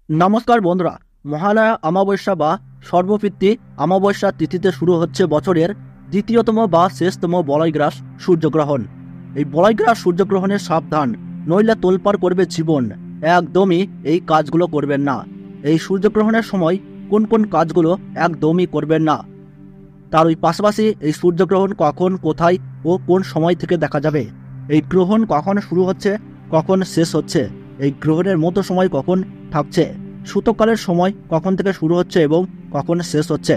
নমস্কার বন্ধুরা, মহালয়া অমাবস্যা বা সর্বপিতৃ অমাবস্যা তিথিতে শুরু হচ্ছে বছরের দ্বিতীয়তম বা শেষতম বলয়গ্রাস সূর্যগ্রহণ। এই বলয়গ্রাস সূর্যগ্রহণে সাবধান, নইলে তোলপাড় করবে জীবন। একদমই এই কাজগুলো করবেন না। এই সূর্যগ্রহণের সময় কোন কোন কাজগুলো একদমই করবেন না, তার ওই পাশাপাশি এই সূর্যগ্রহণ কখন, কোথায় ও কোন সময় থেকে দেখা যাবে, এই গ্রহণ কখন শুরু হচ্ছে, কখন শেষ হচ্ছে, এই গ্রহণের মতো সময় কখন থাকছে, সূতককালের সময় কখন থেকে শুরু হচ্ছে এবং কখন শেষ হচ্ছে,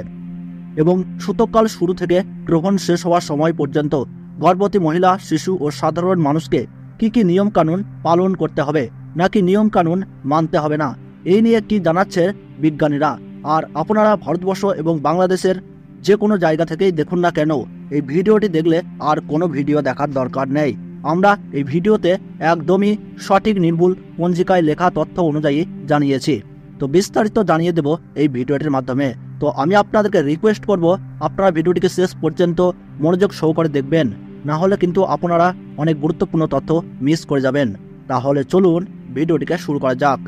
এবং সূতককাল শুরু থেকে গ্রহণ শেষ হওয়ার সময় পর্যন্ত গর্ভবতী মহিলা, শিশু ও সাধারণ মানুষকে কি কি নিয়মকানুন পালন করতে হবে, নাকি নিয়মকানুন মানতে হবে না, এই নিয়ে কি জানাচ্ছে বিজ্ঞানীরা। আর আপনারা ভারতবর্ষ এবং বাংলাদেশের যে কোনো জায়গা থেকেই দেখুন না কেন, এই ভিডিওটি দেখলে আর কোনো ভিডিও দেখার দরকার নেই। আমরা এই ভিডিওতে একদমই সঠিক নির্ভুল পঞ্জিকায় লেখা তথ্য অনুযায়ী জানিয়েছি। তো বিস্তারিত জানিয়ে দেব এই ভিডিওটির মাধ্যমে। তো আমি আপনাদেরকে রিকোয়েস্ট করব, আপনারা ভিডিওটিকে শেষ পর্যন্ত মনোযোগ সহকারে দেখবেন, না হলে কিন্তু আপনারা অনেক গুরুত্বপূর্ণ তথ্য মিস করে যাবেন। তাহলে চলুন ভিডিওটিকে শুরু করা যাক।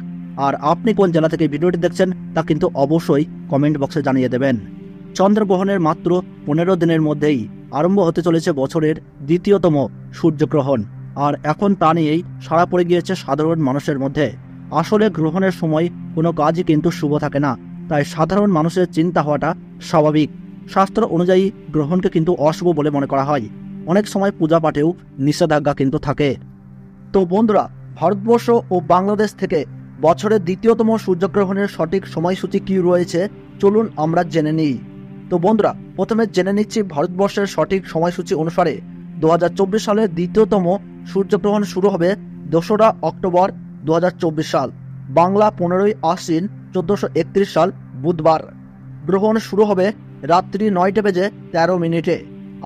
আর আপনি কোন জেলা থেকে ভিডিওটি দেখছেন তা কিন্তু অবশ্যই কমেন্ট বক্সে জানিয়ে দেবেন। চন্দ্রগ্রহণের মাত্র 15 দিনের মধ্যেই আরম্ভ হতে চলেছে বছরের দ্বিতীয়তম সূর্যগ্রহণ। আর এখন তা নিয়েই সাড়া পড়ে গিয়েছে সাধারণ মানুষের মধ্যে। আসলে গ্রহণের সময় কোনো কাজই কিন্তু শুভ থাকে না, তাই সাধারণ মানুষের চিন্তা হওয়াটা স্বাভাবিক। শাস্ত্র অনুযায়ী গ্রহণকে কিন্তু অশুভ বলে মনে করা হয়। অনেক সময় পূজা পাঠেও নিষেধাজ্ঞা কিন্তু থাকে। তো বন্ধুরা, ভারতবর্ষ ও বাংলাদেশ থেকে বছরের দ্বিতীয়তম সূর্যগ্রহণের সঠিক সময়সূচি কী রয়েছে, চলুন আমরা জেনে নিই। তো বন্ধুরা, প্রথমে জেনে নিচ্ছি ভারতবর্ষের সঠিক সময়সূচি অনুসারে 2024 সালের দ্বিতীয়তম সূর্যগ্রহণ শুরু হবে 2রা অক্টোবর 2024 সাল, বাংলা 15ই আশ্বিন 1431 সাল বুধবার। গ্রহণ শুরু হবে রাত্রি 9টা বেজে 13 মিনিটে,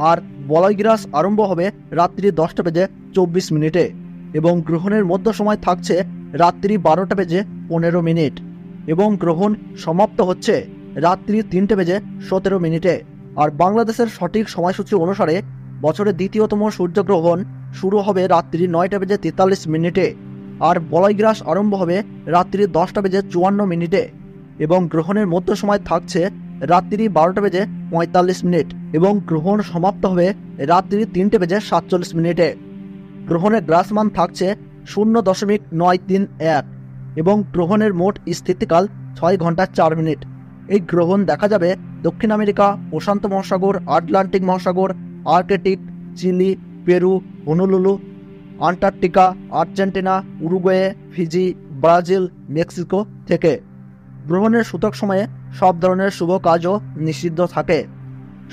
আর বলয়গ্রাস আরম্ভ হবে রাত্রি 10টা বেজে 24 মিনিটে, এবং গ্রহণের মধ্য সময় থাকছে রাত্রি 12টা বেজে 15 মিনিট, এবং গ্রহণ সমাপ্ত হচ্ছে রাত্রি 3টে বেজে 17 মিনিটে। আর বাংলাদেশের সঠিক সময়সূচি অনুসারে বছরের দ্বিতীয়তম সূর্যগ্রহণ শুরু হবে রাত্রি 9টা বেজে 43 মিনিটে, আর বলয়গ্রাস আরম্ভ হবে রাত্রি 10টা বেজে 54 মিনিটে, এবং গ্রহণের মধ্য সময় থাকছে রাত্রি 12টা বেজে 45 মিনিট, এবং গ্রহণ সমাপ্ত হবে রাত্রি 3টে বেজে 47 মিনিটে। গ্রহণের গ্রাসমান থাকছে 0.931, এবং গ্রহণের মোট স্থিতিকাল 6 ঘন্টা 4 মিনিট। এই গ্রহণ দেখা যাবে দক্ষিণ আমেরিকা, প্রশান্ত মহাসাগর, আটলান্টিক মহাসাগর, Arctic, Chile, Peru, Honolulu, Antarctica, Argentina, Uruguay, Fiji, Brazil, Mexico থেকে। গ্রহণের সূতক সময়ে সব ধরনের শুভ কাজও নিষিদ্ধ থাকে।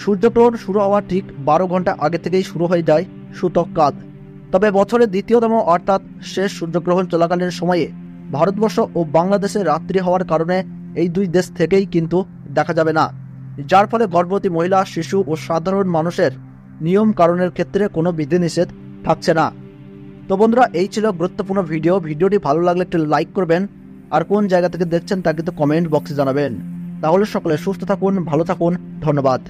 সূর্যগ্রহণ শুরু হওয়ার ঠিক 12 ঘন্টা আগে থেকেই শুরু হয়ে যায় সূতক কাজ। তবে বছরের দ্বিতীয়তম অর্থাৎ শেষ সূর্যগ্রহণ চলাকালীন সময়ে ভারতবর্ষ ও বাংলাদেশে রাত্রি হওয়ার কারণে এই দুই দেশ থেকেই কিন্তু দেখা যাবে না, যার ফলে গর্ভবতী মহিলা, শিশু ও সাধারণ মানুষের নিয়ম কারণের ক্ষেত্রে কোনো বিধিনিষেধ থাকছে না। তো বন্ধুরা, এই ছিল গুরুত্বপূর্ণ ভিডিওটি ভালো লাগলে একটু লাইক করবেন, আর কোন জায়গা থেকে দেখছেন তা কিন্তু কমেন্ট বক্সে জানাবেন। তাহলে সকলে সুস্থ থাকুন, ভালো থাকুন, ধন্যবাদ।